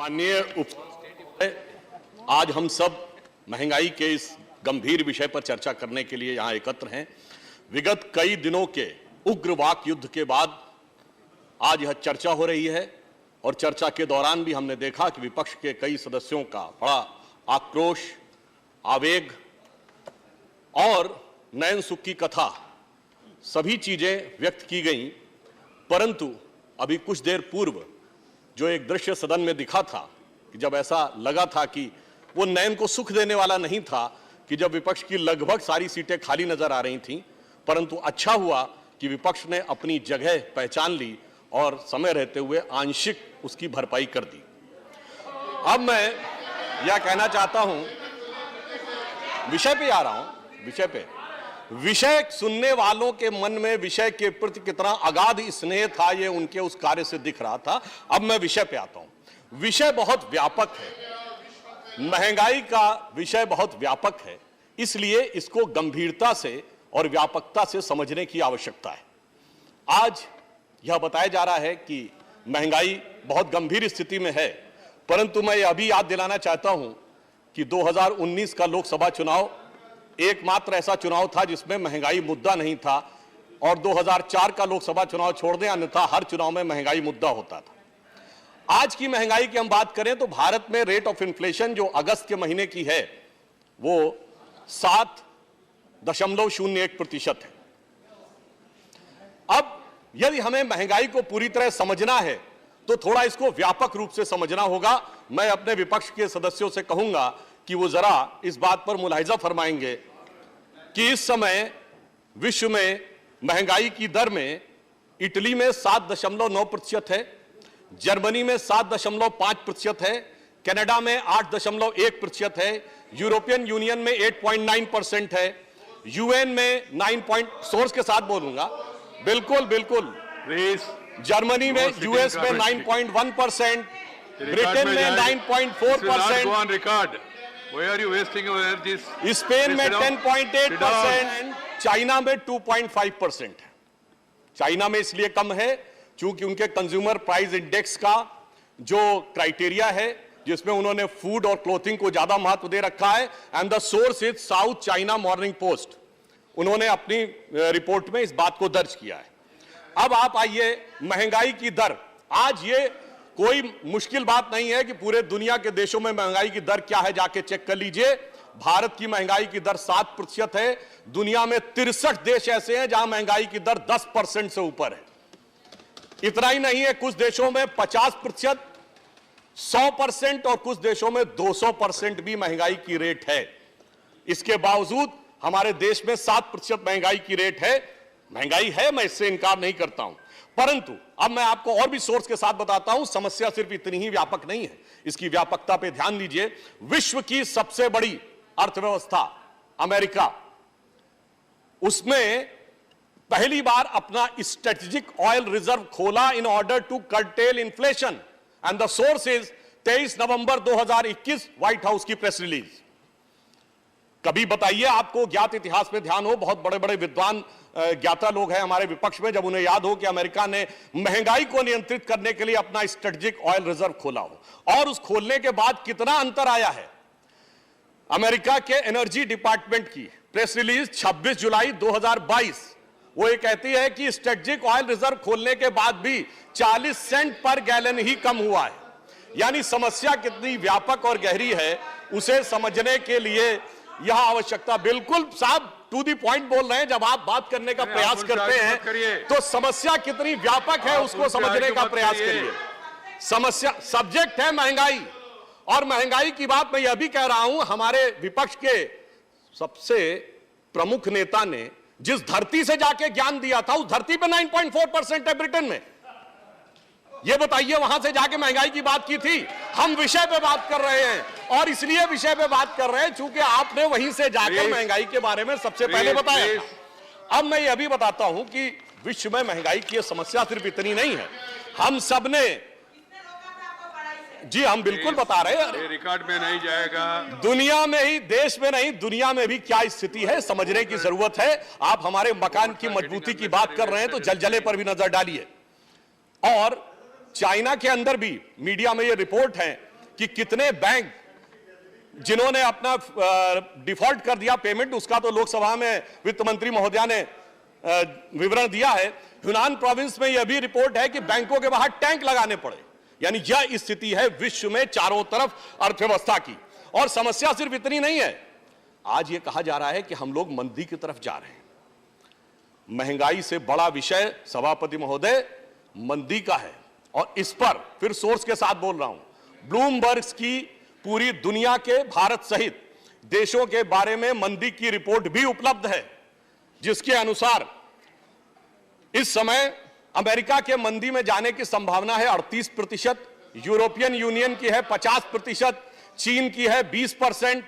माननीय आज हम सब महंगाई के इस गंभीर विषय पर चर्चा करने के लिए यहां एकत्र हैं। विगत कई दिनों के उग्र वाक युद्ध के बाद आज यह चर्चा हो रही है और चर्चा के दौरान भी हमने देखा कि विपक्ष के कई सदस्यों का बड़ा आक्रोश, आवेग और नयन सुख की कथा सभी चीजें व्यक्त की गईं। परंतु अभी कुछ देर पूर्व जो एक दृश्य सदन में दिखा था कि जब ऐसा लगा था कि वो नयन को सुख देने वाला नहीं था कि जब विपक्ष की लगभग सारी सीटें खाली नजर आ रही थीं, परंतु अच्छा हुआ कि विपक्ष ने अपनी जगह पहचान ली और समय रहते हुए आंशिक उसकी भरपाई कर दी। अब मैं यह कहना चाहता हूं, विषय पे आ रहा हूं, विषय सुनने वालों के मन में विषय के प्रति कितना अगाध स्नेह था ये उनके उस कार्य से दिख रहा था। अब मैं विषय पे आता हूं। विषय बहुत व्यापक है, महंगाई का विषय बहुत व्यापक है, इसलिए इसको गंभीरता से और व्यापकता से समझने की आवश्यकता है। आज यह बताया जा रहा है कि महंगाई बहुत गंभीर स्थिति में है, परंतु मैं अभी याद दिलाना चाहता हूं कि 2019 का लोकसभा चुनाव एकमात्र ऐसा चुनाव था जिसमें महंगाई मुद्दा नहीं था, और 2004 का लोकसभा चुनाव छोड़ दें, अन्यथा हर चुनाव में महंगाई मुद्दा होता था। आज की महंगाई की हम बात करें तो भारत में रेट ऑफ इन्फ्लेशन जो अगस्त के महीने की है वो 7.01% है। अब यदि हमें महंगाई को पूरी तरह समझना है तो थोड़ा इसको व्यापक रूप से समझना होगा। मैं अपने विपक्ष के सदस्यों से कहूंगा कि वो जरा इस बात पर मुलाहिजा फरमाएंगे कि इस समय विश्व में महंगाई की दर में इटली में 7.9% है, जर्मनी में 7.5% है, कनाडा में 8.1% है, यूरोपियन यूनियन में 8.9% है, यूएन में 9. सोर्स के साथ बोलूंगा, बिल्कुल जर्मनी में, यूएस में 9.1%, ब्रिटेन में 9.4%, Why are you wasting your energies? Spain में 10.8%, चाइना में 2.5% है। चाइना में इसलिए कम है क्योंकि उनके कंज्यूमर प्राइस इंडेक्स का जो क्राइटेरिया है जिसमें उन्होंने फूड और क्लोथिंग को ज्यादा महत्व दे रखा है, and the source is south China morning post, उन्होंने अपनी रिपोर्ट में इस बात को दर्ज किया है। अब आप आइए महंगाई की दर। आज ये कोई मुश्किल बात नहीं है कि पूरे दुनिया के देशों में महंगाई की दर क्या है, जाके चेक कर लीजिए। भारत की महंगाई की दर 7% है। दुनिया में 63 देश ऐसे हैं जहां महंगाई की दर 10% से ऊपर है। इतना ही नहीं है, कुछ देशों में 50%, 100% और कुछ देशों में 200% भी महंगाई की रेट है। इसके बावजूद हमारे देश में 7% महंगाई की रेट है। महंगाई है, मैं इससे इनकार नहीं करता हूं, परंतु अब मैं आपको और भी सोर्स के साथ बताता हूं। समस्या सिर्फ इतनी ही व्यापक नहीं है, इसकी व्यापकता पे ध्यान दीजिए। विश्व की सबसे बड़ी अर्थव्यवस्था अमेरिका, उसमें पहली बार अपना स्ट्रेटेजिक ऑयल रिजर्व खोला in order to curtail inflation, and the source is 23 November 2021 White House की प्रेस रिलीज। कभी बताइए आपको ज्ञात इतिहास में ध्यान हो, बहुत बड़े बड़े विद्वान ज्ञाता लोग हैं हमारे विपक्ष में, जब उन्हें याद हो कि अमेरिका ने महंगाई को नियंत्रित करने के लिए अपना स्ट्रेटेजिक ऑयल रिजर्व खोला हो, और उस खोलने के बाद कितना अंतर आया है। अमेरिका के एनर्जी डिपार्टमेंट की प्रेस रिलीज 26 जुलाई 2022, वो ये कहती है कि स्ट्रेटेजिक ऑयल रिजर्व खोलने के बाद भी 40 सेंट पर गैलन ही कम हुआ है। यानी समस्या कितनी व्यापक और गहरी है उसे समझने के लिए यह आवश्यकता, बिल्कुल साहब टू दी पॉइंट बोल रहे हैं। जब आप बात करने का प्रयास करते हैं तो समस्या कितनी व्यापक है उसको समझने का प्रयास करिए। समस्या, सब्जेक्ट है महंगाई, और महंगाई की बात मैं यह भी कह रहा हूं, हमारे विपक्ष के सबसे प्रमुख नेता ने जिस धरती से जाके ज्ञान दिया था उस धरती पे 9.4% है ब्रिटेन में। ये बताइए वहां से जाके महंगाई की बात की थी। हम विषय पे बात कर रहे हैं, और इसलिए विषय पे बात कर रहे हैं चूंकि आपने वहीं से जाकर महंगाई के बारे में सबसे पहले बताया था। अब मैं यह भी बताता हूं कि विश्व में महंगाई की समस्या सिर्फ इतनी नहीं है। हम सबने, जी हम बिल्कुल बता रहे हैं, रिकॉर्ड में नहीं जाएगा। दुनिया में ही, देश में नहीं, दुनिया में भी क्या स्थिति है समझने की जरूरत है। आप हमारे मकान की मजबूती की बात कर रहे हैं तो जलजले पर भी नजर डालिए। और चाइना के अंदर भी मीडिया में ये रिपोर्ट है कि कितने बैंक जिन्होंने अपना डिफॉल्ट कर दिया पेमेंट, उसका तो लोकसभा में वित्त मंत्री महोदया ने विवरण दिया है। यूनान प्रोविंस में यह भी रिपोर्ट है कि बैंकों के बाहर टैंक लगाने पड़े। यानी यह स्थिति है विश्व में चारों तरफ अर्थव्यवस्था की। और समस्या सिर्फ इतनी नहीं है, आज यह कहा जा रहा है कि हम लोग मंदी की तरफ जा रहे हैं। महंगाई से बड़ा विषय सभापति महोदय मंदी का है, और इस पर फिर सोर्स के साथ बोल रहा हूं, ब्लूमबर्ग की पूरी दुनिया के भारत सहित देशों के बारे में मंदी की रिपोर्ट भी उपलब्ध है, जिसके अनुसार इस समय अमेरिका के मंदी में जाने की संभावना है 38%, यूरोपियन यूनियन की है 50%, चीन की है 20%,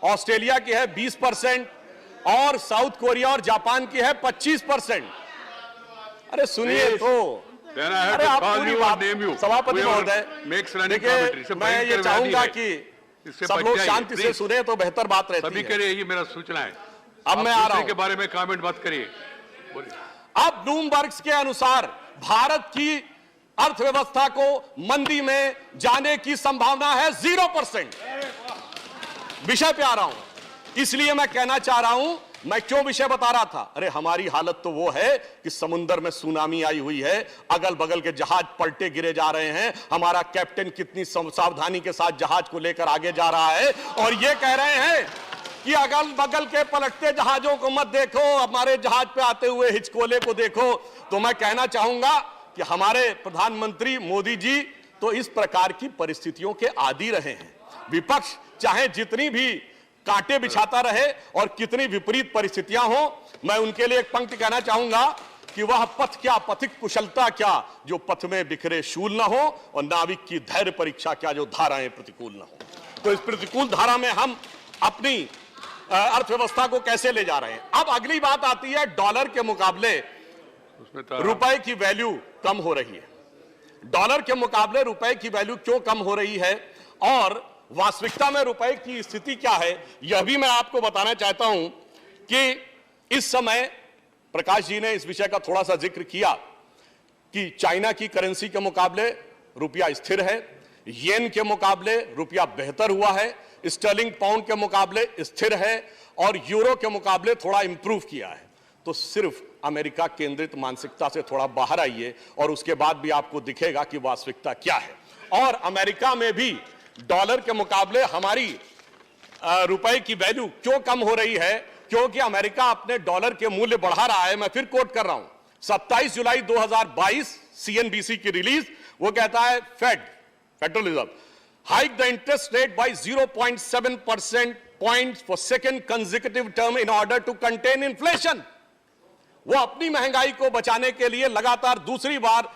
ऑस्ट्रेलिया की है 20%, और साउथ कोरिया और जापान की है 25%। अरे सुनिए तो, अरे आप पूरी बात, सभापति महोदय देखिए, मैं ये चाहूंगा कि सब लोग शांति से सुने तो बेहतर बात रहती है। सभी के लिए यही मेरा सूचना है। अब मैं आ रहा हूं के बारे में कमेंट मत करिए। अब ब्लूमबर्ग के अनुसार भारत की अर्थव्यवस्था को मंदी में जाने की संभावना है 0%। विषय पे आ रहा हूं, इसलिए मैं कहना चाह रहा हूं, मैं क्यों विषय बता रहा था। अरे हमारी हालत तो वो है कि समुद्र में सुनामी आई हुई है, अगल बगल के जहाज पलटे गिरे जा रहे हैं, हमारा कैप्टन कितनी सावधानी के साथ जहाज को लेकर आगे जा रहा है, और ये कह रहे हैं कि अगल बगल के पलटते जहाजों को मत देखो, हमारे जहाज पे आते हुए हिचकोले को देखो। तो मैं कहना चाहूंगा कि हमारे प्रधानमंत्री मोदी जी तो इस प्रकार की परिस्थितियों के आदी रहे हैं। विपक्ष चाहे जितनी भी कांटे बिछाता रहे और कितनी विपरीत परिस्थितियां हो, मैं उनके लिए एक पंक्ति कहना चाहूंगा कि वह पथ क्या, पथिक कुशलता क्या, जो पथ में बिखरे शूल ना हो, और नाविक की धैर्य परीक्षा क्या, जो धाराएं प्रतिकूल ना हो। तो इस प्रतिकूल धारा में हम अपनी अर्थव्यवस्था को कैसे ले जा रहे हैं। अब अगली बात आती है, डॉलर के मुकाबले रुपए की वैल्यू कम हो रही है। डॉलर के मुकाबले रुपए की वैल्यू क्यों कम हो रही है, और वास्तविकता में रुपए की स्थिति क्या है, यह भी मैं आपको बताना चाहता हूं कि इस समय प्रकाश जी ने इस विषय का थोड़ा सा जिक्र किया कि चाइना की करेंसी के मुकाबले रुपया स्थिर है, येन के मुकाबले रुपया बेहतर हुआ है, स्टर्लिंग पाउंड के मुकाबले स्थिर है, और यूरो के मुकाबले थोड़ा इंप्रूव किया है। तो सिर्फ अमेरिका केंद्रित मानसिकता से थोड़ा बाहर आइए और उसके बाद भी आपको दिखेगा कि वास्तविकता क्या है। और अमेरिका में भी डॉलर के मुकाबले हमारी रुपए की वैल्यू क्यों कम हो रही है, क्योंकि अमेरिका अपने डॉलर के मूल्य बढ़ा रहा है। मैं फिर कोट कर रहा हूं, 27 जुलाई 2022 सीएनबीसी की रिलीज, वो कहता है Federal Reserve hike the interest rate by 0.7% points for second consecutive term in order to contain inflation. वो अपनी महंगाई को बचाने के लिए लगातार दूसरी बार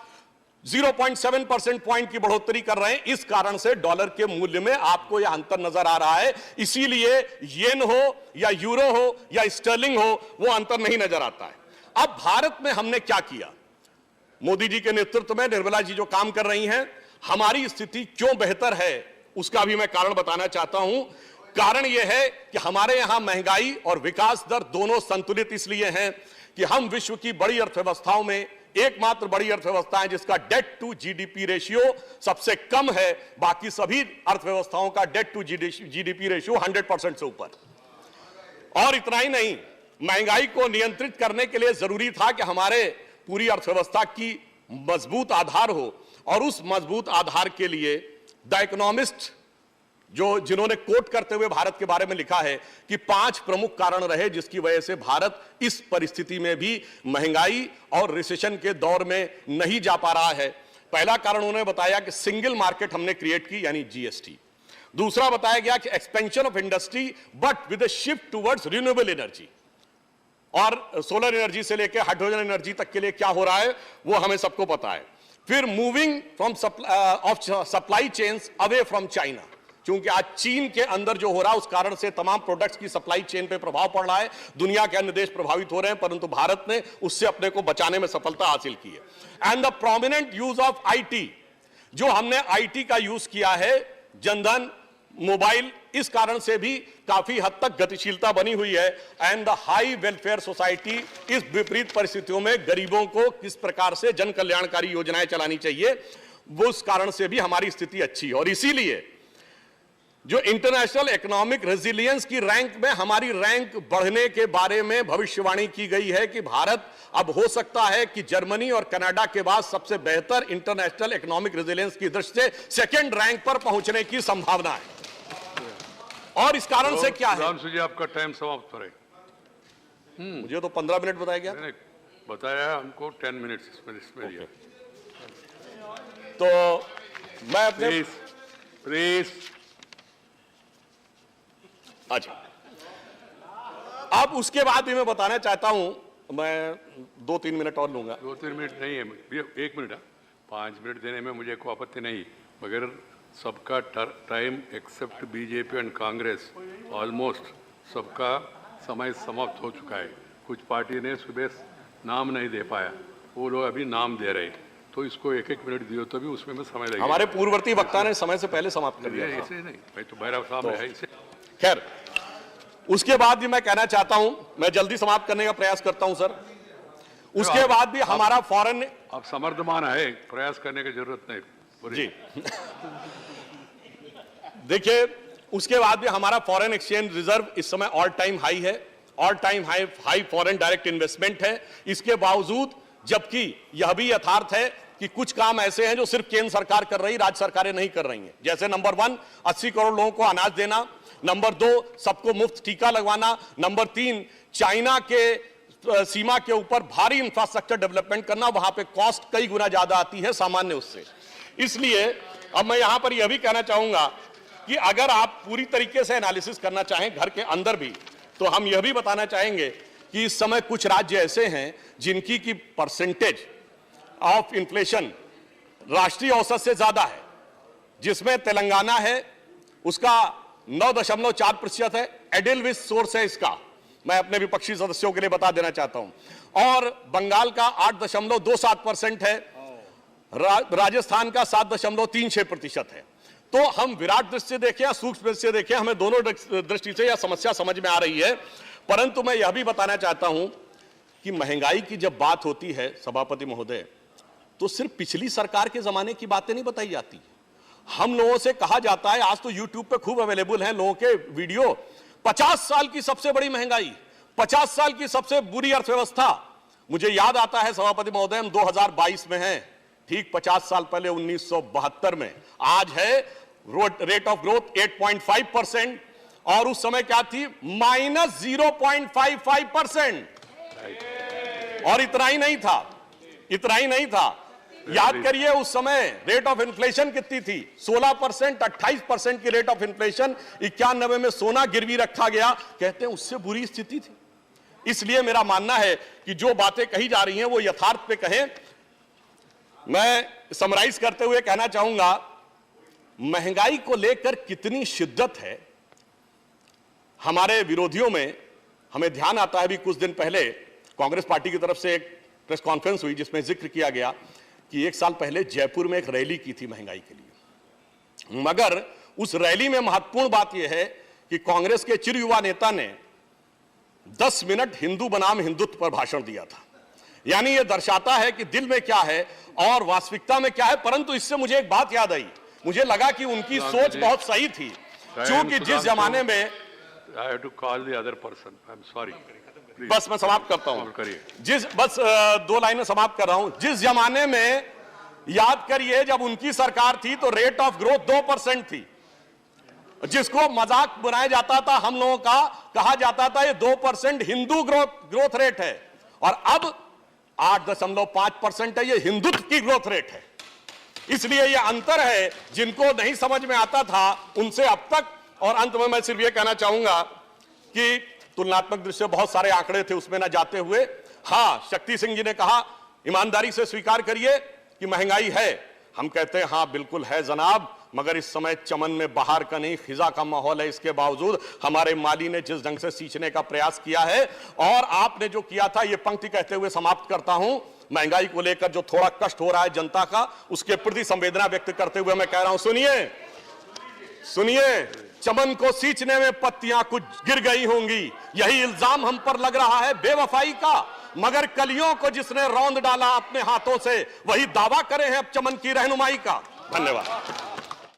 0.7% पॉइंट की बढ़ोतरी कर रहे हैं। इस कारण से डॉलर के मूल्य में आपको यह अंतर नजर आ रहा है। इसीलिए येन हो या यूरो हो या स्टर्लिंग हो, वो अंतर नहीं नजर आता है। अब भारत में हमने क्या किया, मोदी जी के नेतृत्व में निर्मला जी जो काम कर रही हैं, हमारी स्थिति क्यों बेहतर है, उसका भी मैं कारण बताना चाहता हूं। कारण यह है कि हमारे यहां महंगाई और विकास दर दोनों संतुलित इसलिए हैं कि हम विश्व की बड़ी अर्थव्यवस्थाओं में एकमात्र बड़ी अर्थव्यवस्था है जिसका डेट टू जीडीपी रेशियो सबसे कम है। बाकी सभी अर्थव्यवस्थाओं का डेट टू जीडीपी रेशियो 100% से ऊपर। और इतना ही नहीं, महंगाई को नियंत्रित करने के लिए जरूरी था कि हमारे पूरी अर्थव्यवस्था की मजबूत आधार हो, और उस मजबूत आधार के लिए द इकोनॉमिस्ट जिन्होंने कोट करते हुए भारत के बारे में लिखा है कि 5 प्रमुख कारण रहे जिसकी वजह से भारत इस परिस्थिति में भी महंगाई और रिसेशन के दौर में नहीं जा पा रहा है। पहला कारण उन्होंने बताया कि सिंगल मार्केट हमने क्रिएट की, यानी जीएसटी। दूसरा बताया गया कि expansion of industry but with a shift towards renewable energy, और सोलर एनर्जी से लेकर हाइड्रोजन एनर्जी तक के लिए क्या हो रहा है वो हमें सबको पता है। फिर moving from supply chains away from China, क्योंकि आज चीन के अंदर जो हो रहा है उस कारण से तमाम प्रोडक्ट्स की सप्लाई चेन पे प्रभाव पड़ रहा है। दुनिया के अन्य देश प्रभावित हो रहे हैं, परंतु भारत ने उससे अपने को बचाने में सफलता हासिल की है। And the prominent use of IT, जो हमने आईटी का यूज किया है, जनधन मोबाइल, इस कारण से भी काफी हद तक गतिशीलता बनी हुई है। And the high welfare society, इस विपरीत परिस्थितियों में गरीबों को किस प्रकार से जन कल्याणकारी योजनाएं चलानी चाहिए, वो उस कारण से भी हमारी स्थिति अच्छी है। और इसीलिए जो इंटरनेशनल इकोनॉमिक रेजिलियंस की रैंक में हमारी रैंक बढ़ने के बारे में भविष्यवाणी की गई है कि भारत अब हो सकता है कि जर्मनी और कनाडा के बाद सबसे बेहतर इंटरनेशनल इकोनॉमिक रेजिलियंस की दृष्टि से सेकंड रैंक पर पहुंचने की संभावना है। और इस कारण से क्या है, रामसू जी आपका टाइम समाप्त हो रहा है। मुझे तो 15 मिनट बताया गया, नहीं, बताया हमको 10 मिनट्स इसमें दिया। तो मैं अपने प्लीज प्लीज अच्छा, अब उसके बाद भी मैं बताना चाहता हूं, मैं 2-3 मिनट और लूंगा। 2-3 मिनट नहीं है, 1 मिनट है, 5 मिनट देने में मुझे कोई आपत्ति नहीं, मगर सबका time except BJP and Congress almost सबका समय समाप्त हो चुका है। कुछ पार्टी ने सुबह नाम नहीं दे पाया, वो लोग अभी नाम दे रहे हैं, तो इसको 1-1 मिनट दियो तो भी उसमें समय लगेगा। हमारे पूर्ववर्ती वक्ता ने समय से पहले समाप्त कर दिया था। ऐसे नहीं, मैं तो भैरव साहब है इसे। खैर, उसके बाद भी मैं कहना चाहता हूं, मैं जल्दी समाप्त करने का प्रयास करता हूं सर। उसके बाद भी हमारा फॉरेन, आप समर्थमान है, प्रयास करने की जरूरत नहीं जी देखिए, उसके बाद भी हमारा फॉरेन एक्सचेंज रिजर्व इस समय ऑल टाइम हाई है, all time high foreign direct investment है। इसके बावजूद, जबकि यह भी यथार्थ है कि कुछ काम ऐसे हैं जो सिर्फ केंद्र सरकार कर रही, राज्य सरकारें नहीं कर रही हैं। जैसे नंबर 1, 80 करोड़ लोगों को अनाज देना, नंबर 2, सबको मुफ्त टीका लगवाना, नंबर 3, चाइना के सीमा के ऊपर भारी इंफ्रास्ट्रक्चर डेवलपमेंट करना, वहां पे कॉस्ट कई गुना ज्यादा आती है सामान्य उससे। इसलिए अब मैं यहां पर यह भी कहना चाहूंगा कि अगर आप पूरी तरीके से एनालिसिस करना चाहें घर के अंदर भी, तो हम यह भी बताना चाहेंगे कि इस समय कुछ राज्य ऐसे हैं जिनकी की परसेंटेज ऑफ इन्फ्लेशन राष्ट्रीय औसत से ज्यादा है, जिसमें तेलंगाना है, उसका 9.4% है, एडेलविस सोर्स है इसका, मैं अपने विपक्षी सदस्यों के लिए बता देना चाहता हूं, और बंगाल का 8.27% है, राजस्थान का 7.36% है। तो हम विराट दृष्टि से देखें या सूक्ष्म दृष्टि से देखें, हमें दोनों दृष्टि से यह समस्या समझ में आ रही है। परंतु मैं यह भी बताना चाहता हूं कि महंगाई की जब बात होती है सभापति महोदय, तो सिर्फ पिछली सरकार के जमाने की बातें नहीं बताई जाती। हम लोगों से कहा जाता है, आज तो यूट्यूब पे खूब अवेलेबल हैं लोगों के वीडियो, 50 साल की सबसे बड़ी महंगाई, 50 साल की सबसे बुरी अर्थव्यवस्था। मुझे याद आता है सभापति महोदय, हम 2022 में हैं, ठीक 50 साल पहले 1972 में आज है रेट ऑफ ग्रोथ 8.5%, और उस समय क्या थी, -0.55%। और इतना ही नहीं था, याद करिए उस समय रेट ऑफ इन्फ्लेशन कितनी थी, 16%, 28% की रेट ऑफ इन्फ्लेशन। 91 में सोना गिरवी रखा गया, कहते हैं उससे बुरी स्थिति थी। इसलिए मेरा मानना है कि जो बातें कही जा रही हैं वो यथार्थ पे कहें। मैं समराइज करते हुए कहना चाहूंगा, महंगाई को लेकर कितनी शिद्दत है हमारे विरोधियों में, हमें ध्यान आता है। अभी कुछ दिन पहले कांग्रेस पार्टी की तरफ से एक प्रेस कॉन्फ्रेंस हुई जिसमें जिक्र किया गया कि 1 साल पहले जयपुर में एक रैली की थी महंगाई के लिए, मगर उस रैली में महत्वपूर्ण बात यह है कि कांग्रेस के चिर युवा नेता ने 10 मिनट हिंदू बनाम हिंदुत्व पर भाषण दिया था। यानी यह दर्शाता है कि दिल में क्या है और वास्तविकता में क्या है। परंतु इससे मुझे एक बात याद आई, मुझे लगा कि उनकी सोच बहुत सही थी, क्योंकि जिस जमाने में, I have to call the other person. I'm sorry. Please. बस मैं समाप्त करता हूं, करिए। बस 2 लाइनें समाप्त कर रहा हूं। जिस जमाने में, याद करिए, जब उनकी सरकार थी तो रेट ऑफ ग्रोथ 2% थी, जिसको मजाक बनाया जाता था, हम लोगों का कहा जाता था ये 2% हिंदू ग्रोथ रेट है, और अब 8.5% है, ये हिंदुत्व की ग्रोथ रेट है। इसलिए ये अंतर है, जिनको नहीं समझ में आता था उनसे अब तक। और अंत में मैं सिर्फ ये कहना चाहूंगा कि तुलनात्मक दृष्टि से बहुत सारे आंकड़े थे, उसमें ना जाते हुए, हां, शक्ति सिंह जी ने कहा ईमानदारी से स्वीकार करिए कि महंगाई है। हम कहते हैं हां बिल्कुल है जनाब, मगर इस समय चमन में बाहर का नहीं खिजा का माहौल है। इसके बावजूद हमारे माली ने जिस ढंग से सींचने का प्रयास किया है, और आपने जो किया था, ये पंक्ति कहते हुए समाप्त करता हूं, महंगाई को लेकर जो थोड़ा कष्ट हो रहा है जनता का, उसके प्रति संवेदना व्यक्त करते हुए मैं कह रहा हूं, सुनिए, चमन को सींचने में पत्तियां कुछ गिर गई होंगी, यही इल्जाम हम पर लग रहा है बेवफाई का, मगर कलियों को जिसने रौंद डाला अपने हाथों से, वही दावा करे हैं अब चमन की रहनुमाई का। धन्यवाद।